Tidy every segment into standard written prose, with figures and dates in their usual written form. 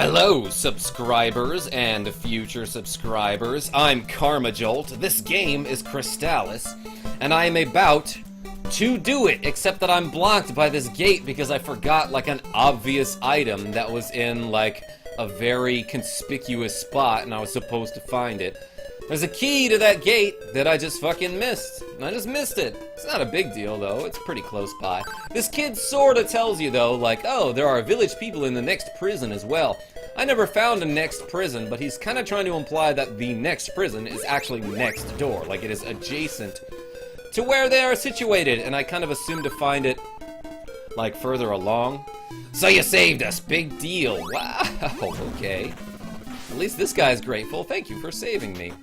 Hello, subscribers and future subscribers. I'm Karmajolt. This game is Crystalis, and I am about to do it, except that I'm blocked by this gate because I forgot, like, an obvious item that was in, like, a very conspicuous spot, and I was supposed to find it. There's a key to that gate that I just fucking missed. And I just missed it. It's not a big deal, though. It's pretty close by. This kid sorta tells you, though, like, oh, there are village people in the next prison as well. I never found a next prison, but he's kind of trying to imply that the next prison is actually next door. Like, it is adjacent to where they are situated. And I kind of assumed to find it, like, further along. So you saved us. Big deal. Wow. Okay. At least this guy's grateful. Thank you for saving me.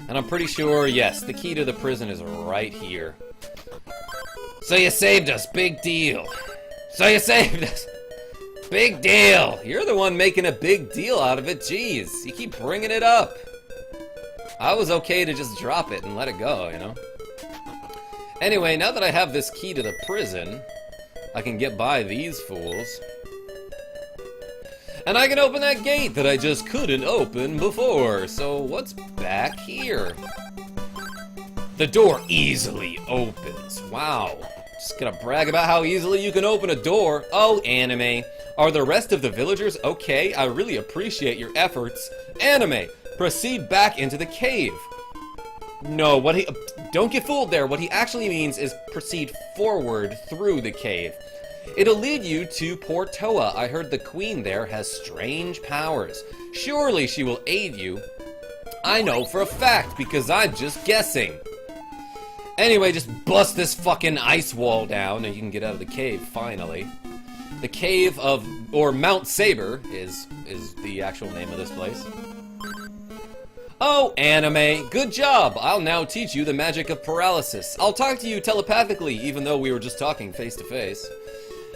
And I'm pretty sure, yes, the key to the prison is right here. So you saved us. Big deal. So you saved us. Big deal. You're the one making a big deal out of it. Jeez, you keep bringing it up. I was okay to just drop it and let it go, you know? Anyway, now that I have this key to the prison, I can get by these fools. And I can open that gate that I just couldn't open before. So what's back here? The door easily opens. Wow. Just gonna brag about how easily you can open a door. Oh, anime. Are the rest of the villagers okay? I really appreciate your efforts. Anime, proceed back into the cave. No, don't get fooled there. What he actually means is proceed forward through the cave. It'll lead you to Portoa. I heard the queen there has strange powers. Surely she will aid you. I know for a fact, because I'm just guessing. Anyway, just bust this fucking ice wall down and you can get out of the cave, finally. The cave of, or Mount Sabre is the actual name of this place. Oh, anime, good job! I'll now teach you the magic of paralysis. I'll talk to you telepathically, even though we were just talking face to face.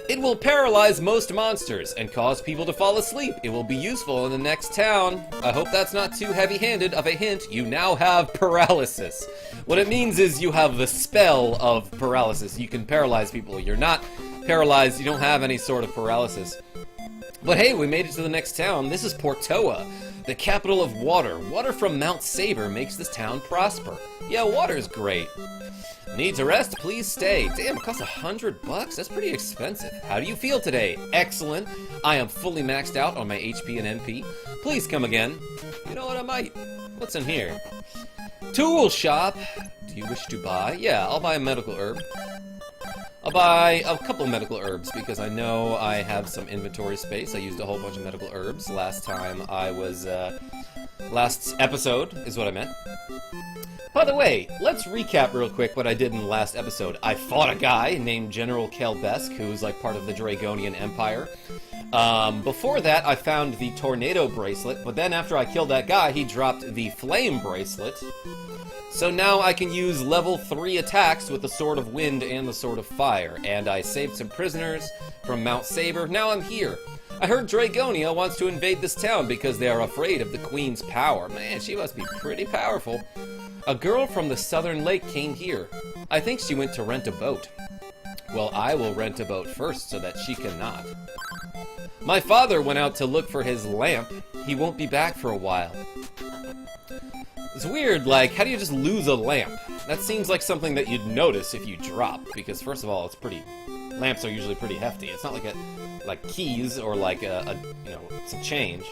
It will paralyze most monsters and cause people to fall asleep. It will be useful in the next town. I hope that's not too heavy-handed of a hint. You now have paralysis. What it means is you have the spell of paralysis. You can paralyze people. You're not paralyzed. You don't have any sort of paralysis. But hey, we made it to the next town. This is Portoa, the capital of water. Water from Mount Sabre makes this town prosper. Yeah, water's great. Need to rest? Please stay. Damn, it costs $100? That's pretty expensive. How do you feel today? Excellent. I am fully maxed out on my HP and MP. Please come again. You know what, I might. What's in here? Tool shop. Do you wish to buy? Yeah, I'll buy a medical herb. I'll buy a couple medical herbs because I know I have some inventory space. I used a whole bunch of medical herbs last time I was, last episode is what I meant. By the way, let's recap real quick what I did in the last episode. I fought a guy named General Kelbesque, who's like part of the Dragonian Empire. Before that, I found the Tornado Bracelet, but then after I killed that guy, he dropped the Flame Bracelet. So now I can use level 3 attacks with the Sword of Wind and the Sword of Fire, and I saved some prisoners from Mount Sabre. Now I'm here. I heard Dragonia wants to invade this town because they are afraid of the Queen's power. Man, she must be pretty powerful. A girl from the southern lake came here. I think she went to rent a boat. Well, I will rent a boat first so that she cannot. My father went out to look for his lamp. He won't be back for a while. It's weird, like, how do you just lose a lamp? That seems like something that you'd notice if you drop, because first of all, it's pretty... Lamps are usually pretty hefty. It's not like keys or like you know, some change.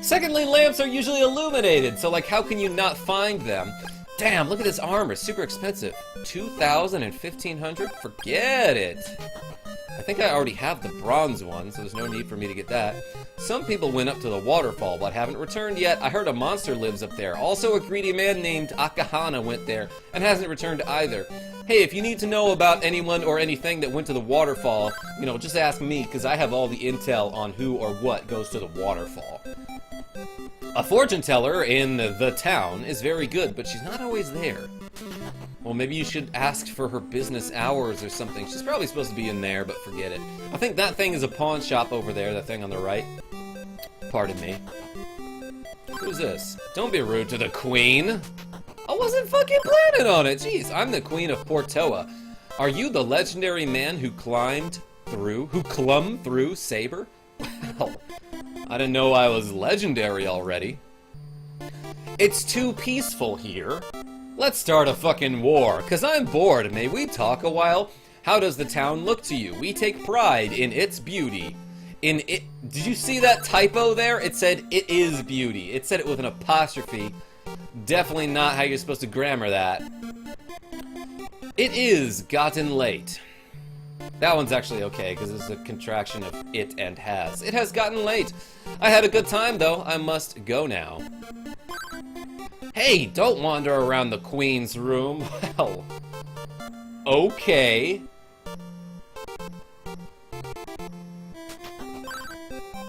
Secondly, lamps are usually illuminated, so like how can you not find them? Damn, look at this armor, super expensive. 2,000 and 1,500? Forget it. I think I already have the bronze one, so there's no need for me to get that. Some people went up to the waterfall, but haven't returned yet. I heard a monster lives up there. Also, a greedy man named Akahana went there, and hasn't returned either. Hey, if you need to know about anyone or anything that went to the waterfall, you know, just ask me, because I have all the intel on who or what goes to the waterfall. A fortune teller in the town is very good, but she's not always there. Well, maybe you should ask for her business hours or something. She's probably supposed to be in there, but forget it. I think that thing is a pawn shop over there, that thing on the right. Pardon me. Who's this? Don't be rude to the queen. I wasn't fucking planning on it. Jeez, I'm the Queen of Portoa. Are you the legendary man who clumbed through Sabre? Well, I didn't know I was legendary already. It's too peaceful here. Let's start a fucking war, 'cause I'm bored. May we talk a while? How does the town look to you? We take pride in its beauty. In it. Did you see that typo there? It said it is beauty. It said it with an apostrophe. Definitely not how you're supposed to grammar that. It is gotten late. That one's actually okay, because it's a contraction of it and has. It has gotten late. I had a good time, though. I must go now. Hey, don't wander around the Queen's room. Well, okay.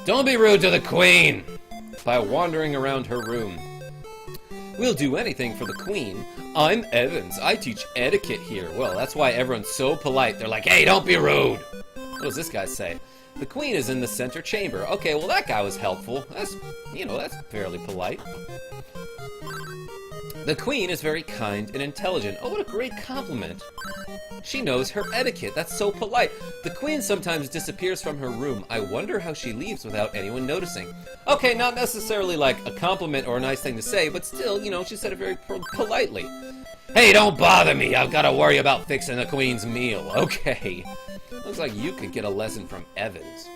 Don't be rude to the Queen by wandering around her room. We'll do anything for the Queen. I'm Evans. I teach etiquette here. Well, that's why everyone's so polite. They're like, hey, don't be rude. What does this guy say? The Queen is in the center chamber. Okay, well, that guy was helpful. That's, that's fairly polite. The Queen is very kind and intelligent. Oh, what a great compliment. She knows her etiquette. That's so polite. The Queen sometimes disappears from her room. I wonder how she leaves without anyone noticing. Okay, not necessarily like a compliment or a nice thing to say, but still, she said it very politely. Hey, don't bother me. I've got to worry about fixing the Queen's meal. Okay. Looks like you could get a lesson from Evans.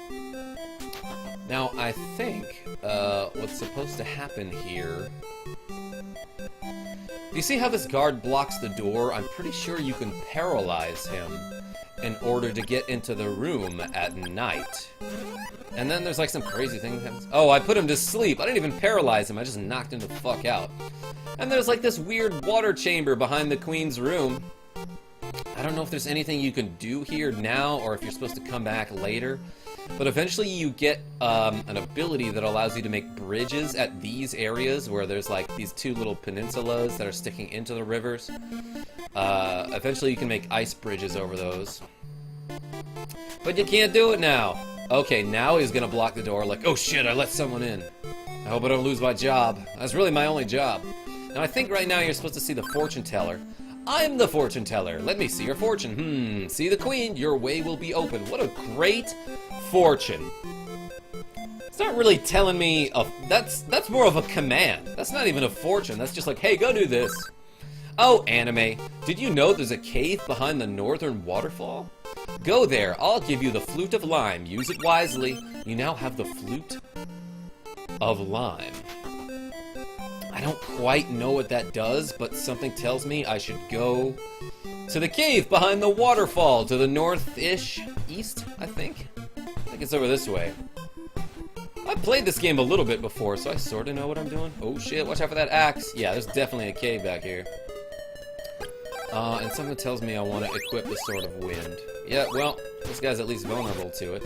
Now, I think what's supposed to happen here... Do you see how this guard blocks the door? I'm pretty sure you can paralyze him in order to get into the room at night. And then there's like some crazy thing that happens. Oh, I put him to sleep. I didn't even paralyze him. I just knocked him the fuck out. And there's like this weird water chamber behind the Queen's room. I don't know if there's anything you can do here now or if you're supposed to come back later. But eventually you get an ability that allows you to make bridges at these areas where there's like these two little peninsulas that are sticking into the rivers. Eventually you can make ice bridges over those. But you can't do it now. Okay, now he's gonna block the door like, oh shit, I let someone in. I hope I don't lose my job. That's really my only job. Now I think right now you're supposed to see the fortune teller. I'm the fortune teller. Let me see your fortune. See the Queen, your way will be open. What a great fortune. It's not really telling me that's more of a command. That's not even a fortune. That's just like, hey, go do this. Oh, anime. Did you know there's a cave behind the northern waterfall? Go there. I'll give you the Flute of Lime. Use it wisely. You now have the Flute of Lime. I don't quite know what that does, but something tells me I should go to the cave behind the waterfall to the north-ish, east, I think. I think it's over this way. I played this game a little bit before, so I sort of know what I'm doing. Oh shit, watch out for that axe. Yeah, there's definitely a cave back here. And something tells me I want to equip the Sword of Wind. Yeah, well, this guy's at least vulnerable to it.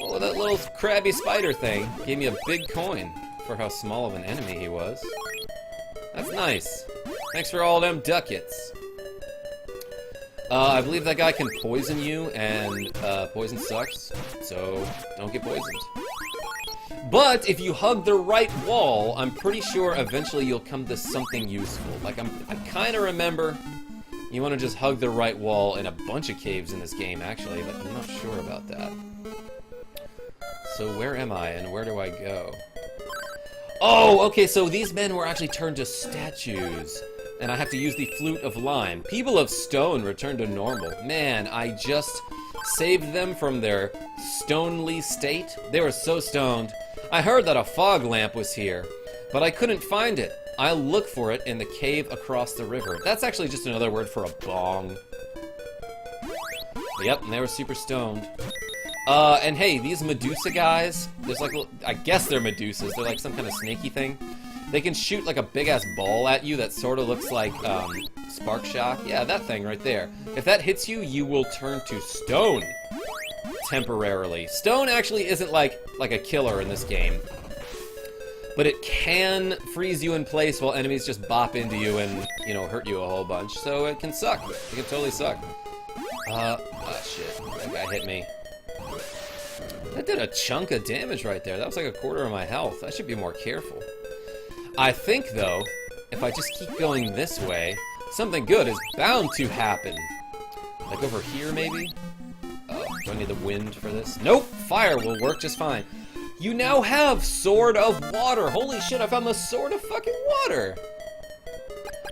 Oh, that little crabby spider thing gave me a big coin for how small of an enemy he was. That's nice. Thanks for all them ducats. I believe that guy can poison you, and poison sucks, so don't get poisoned. But if you hug the right wall, I'm pretty sure eventually you'll come to something useful. Like, I kind of remember you want to just hug the right wall in a bunch of caves in this game, actually, but I'm not sure about that. So where am I, and where do I go? Oh, okay, so these men were actually turned to statues. And I have to use the Flute of Lime. People of stone return to normal. Man, I just saved them from their stonely state. They were so stoned. I heard that a fog lamp was here, but I couldn't find it. I'll look for it in the cave across the river. That's actually just another word for a bong. Yep, and they were super stoned. And hey, these Medusa guys, there's like, I guess they're Medusas. They're like some kind of snaky thing. They can shoot like a big-ass ball at you that sort of looks like Spark Shock. Yeah, that thing right there. If that hits you, you will turn to stone temporarily. Stone actually isn't like a killer in this game, but it can freeze you in place while enemies just bop into you and, you know, hurt you a whole bunch. So it can suck. It can totally suck. Oh shit, that guy hit me. That did a chunk of damage right there. That was like a quarter of my health. I should be more careful. I think, though, if I just keep going this way, something good is bound to happen. Like over here, maybe? Oh, Do I need the wind for this? Nope! Fire will work just fine. You now have Sword of Water! Holy shit, I found the Sword of fucking Water!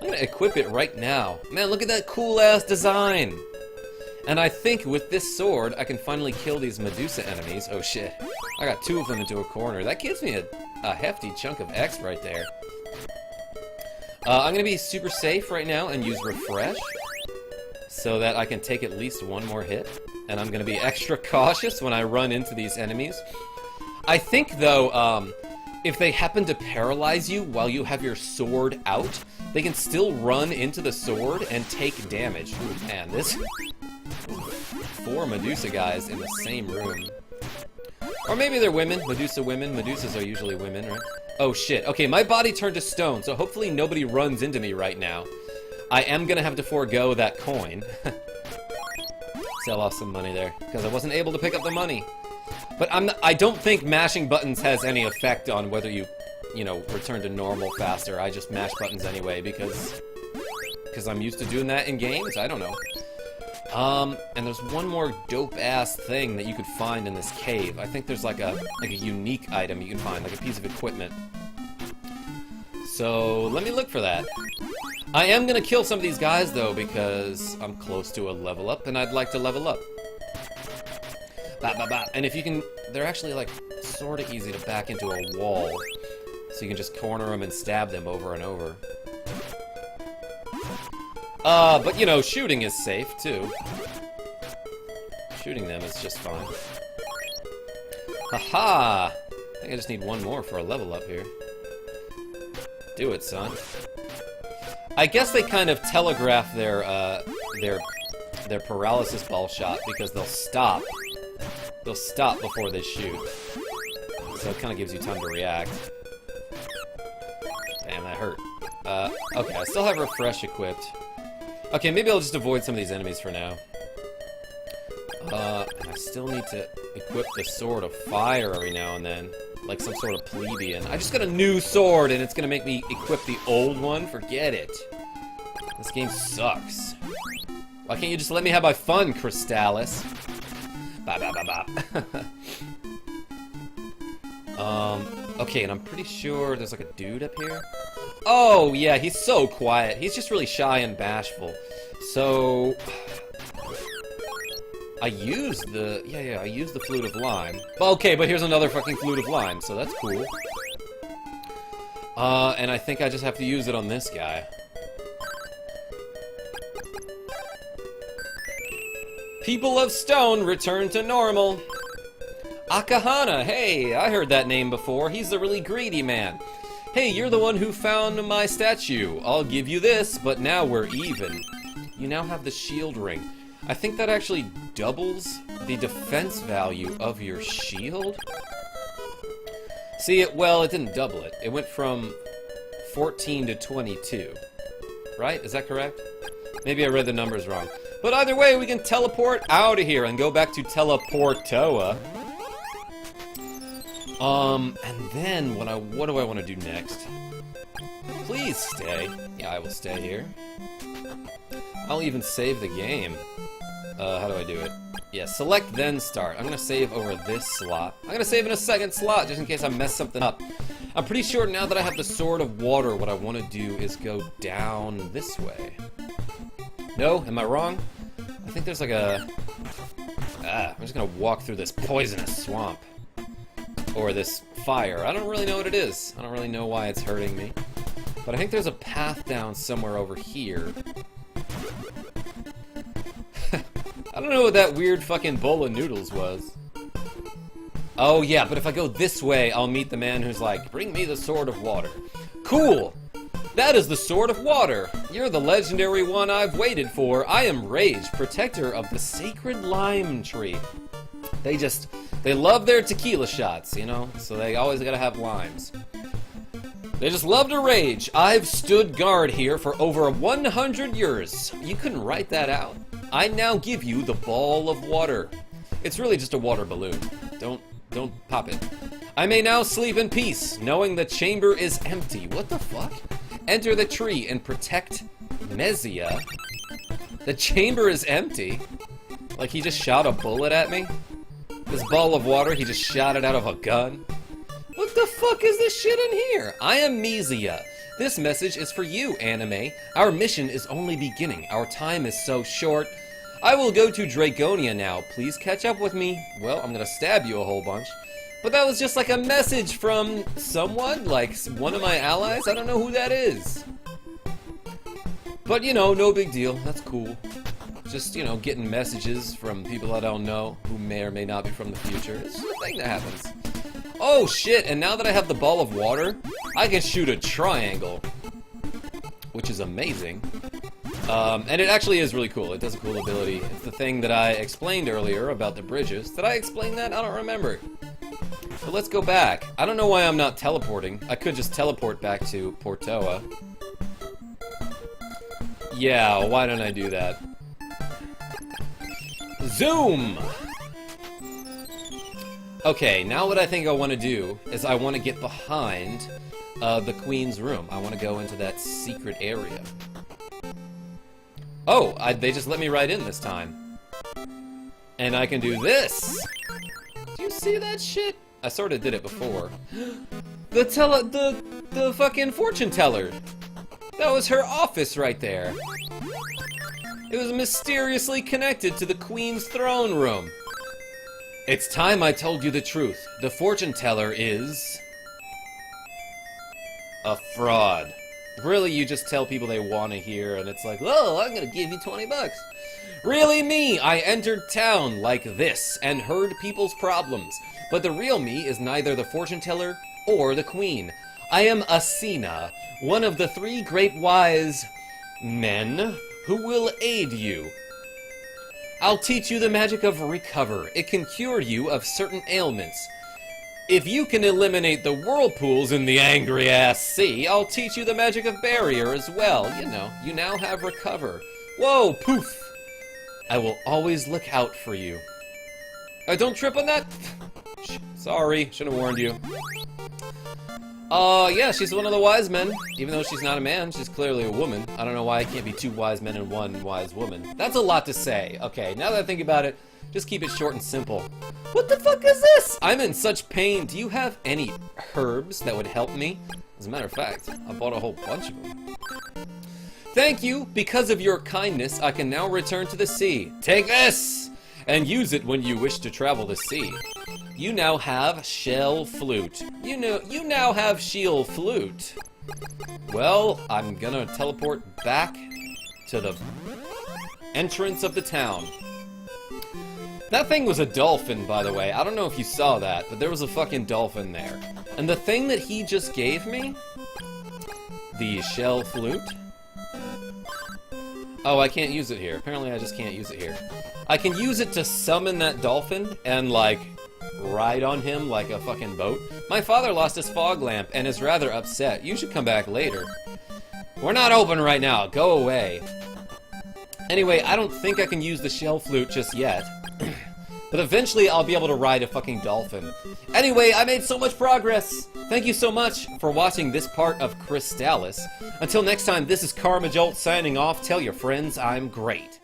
I'm gonna equip it right now. Man, look at that cool-ass design! And I think with this sword, I can finally kill these Medusa enemies. Oh shit. I got 2 of them into a corner. That gives me a hefty chunk of X right there. I'm gonna be super safe right now and use Refresh, so that I can take at least 1 more hit. And I'm gonna be extra cautious when I run into these enemies. I think, though, if they happen to paralyze you while you have your sword out, they can still run into the sword and take damage. Ooh, man, this... 4 Medusa guys in the same room. Or maybe they're women. Medusa women. Medusas are usually women, right? Oh shit. Okay, my body turned to stone, so hopefully nobody runs into me right now. I am gonna have to forego that coin. Sell off some money there, because I wasn't able to pick up the money. But I don't think mashing buttons has any effect on whether you know, return to normal faster. I just mash buttons anyway, because I'm used to doing that in games? I don't know. And there's one more dope-ass thing that you could find in this cave. I think there's like a unique item you can find, like a piece of equipment. So, let me look for that. I am gonna kill some of these guys, though, because I'm close to a level up, and I'd like to level up. Bop, bop, bop. And if you can... They're actually, like, sorta easy to back into a wall. So you can just corner them and stab them over and over. But, you know, shooting is safe, too. Shooting them is just fine. Haha! I think I just need 1 more for a level up here. Do it, son. I guess they kind of telegraph their paralysis ball shot because they'll stop. They'll stop before they shoot. So it kind of gives you time to react. Damn, that hurt. Okay, I still have Refresh equipped. Okay, maybe I'll just avoid some of these enemies for now. And I still need to equip the Sword of Fire every now and then. Like some sort of plebeian. I just got a new sword and it's gonna make me equip the old one? Forget it. This game sucks. Why can't you just let me have my fun, Crystalis? Bop, bop, bop, bop. Okay, and I'm pretty sure there's like a dude up here. Oh, yeah, he's so quiet. He's just really shy and bashful. So... I used the... I used the Flute of Lime. Okay, but here's another fucking Flute of Lime, so that's cool. And I think I just have to use it on this guy. People of Stone return to normal. Akahana, hey, I heard that name before. He's the really greedy man. Hey, you're the one who found my statue. I'll give you this, but now we're even. You now have the shield ring. I think that actually doubles the defense value of your shield. See, it didn't double it. It went from 14 to 22. Right? Is that correct? Maybe I read the numbers wrong. But either way, we can teleport out of here and go back to Portoa. And then what do I want to do next? Please stay. Yeah, I will stay here. I'll even save the game. How do I do it? Yeah, select then start. I'm gonna save over this slot. I'm gonna save in a second slot just in case I mess something up. I'm pretty sure now that I have the Sword of Water, what I want to do is go down this way. No? Am I wrong? I think there's like a... I'm just gonna walk through this poisonous swamp. Or this fire. I don't really know what it is. I don't really know why it's hurting me. But I think there's a path down somewhere over here. I don't know what that weird fucking bowl of noodles was. Oh yeah, but if I go this way, I'll meet the man who's like, bring me the Sword of Water. Cool! That is the Sword of Water! You're the legendary one I've waited for. I am Rage, protector of the sacred lime tree. They love their tequila shots, you know? So they always gotta have limes. They just love to rage. I've stood guard here for over 100 years. You couldn't write that out. I now give you the Ball of Water. It's really just a water balloon. Don't pop it. I may now sleep in peace, knowing the chamber is empty. What the fuck? Enter the tree and protect Mesia. The chamber is empty? Like he just shot a bullet at me? This ball of water, he just shot it out of a gun? What the fuck is this shit in here? I am Mizia. This message is for you, anime. Our mission is only beginning. Our time is so short. I will go to Dragonia now. Please catch up with me. Well, I'm gonna stab you a whole bunch. But that was just like a message from someone, like one of my allies. I don't know who that is. But, you know, no big deal. That's cool. Just, you know, getting messages from people I don't know who may or may not be from the future. It's a thing that happens. Oh, shit. And now that I have the ball of water, I can shoot a triangle, which is amazing. And it actually is really cool. It does a cool ability. It's the thing that I explained earlier about the bridges. Did I explain that? I don't remember. So let's go back. I don't know why I'm not teleporting. I could just teleport back to Portoa. Yeah, why don't I do that? Zoom! Okay, now what I think I want to do is I want to get behind the Queen's room. I want to go into that secret area. Oh, they just let me right in this time. And I can do this! Do you see that shit? I sort of did it before. The fucking fortune teller! That was her office right there. It was mysteriously connected to the Queen's throne room. It's time I told you the truth. The fortune teller is a fraud. Really, you just tell people they want to hear, and it's like, oh, I'm gonna give you 20 bucks. Really me, I entered town like this and heard people's problems. But the real me is neither the fortune teller or the Queen. I am Asina, one of the 3 great wise men who will aid you. I'll teach you the magic of recover. It can cure you of certain ailments. If you can eliminate the whirlpools in the angry-ass sea, I'll teach you the magic of barrier as well. You know, you now have recover. Whoa, poof! I will always look out for you. Don't trip on that! Sorry, should have warned you. Yeah, she's one of the wise men. Even though she's not a man, she's clearly a woman. I don't know why it can't be 2 wise men and 1 wise woman. That's a lot to say. Okay, now that I think about it, just keep it short and simple. What the fuck is this? I'm in such pain. Do you have any herbs that would help me? As a matter of fact, I bought a whole bunch of them. Thank you. Because of your kindness, I can now return to the sea. Take this! And use it when you wish to travel the sea. You now have shell flute. You now have shield flute. Well, I'm gonna teleport back to the entrance of the town. That thing was a dolphin, by the way. I don't know if you saw that, but there was a fucking dolphin there. And the thing that he just gave me, the shell flute. Oh, I can't use it here. Apparently I just can't use it here. I can use it to summon that dolphin and, like, ride on him like a fucking boat. My father lost his fog lamp and is rather upset. You should come back later. We're not open right now. Go away. Anyway, I don't think I can use the shell flute just yet. But eventually I'll be able to ride a fucking dolphin. Anyway, I made so much progress! Thank you so much for watching this part of Crystalis. Until next time, this is Karma Jolt signing off. Tell your friends I'm great.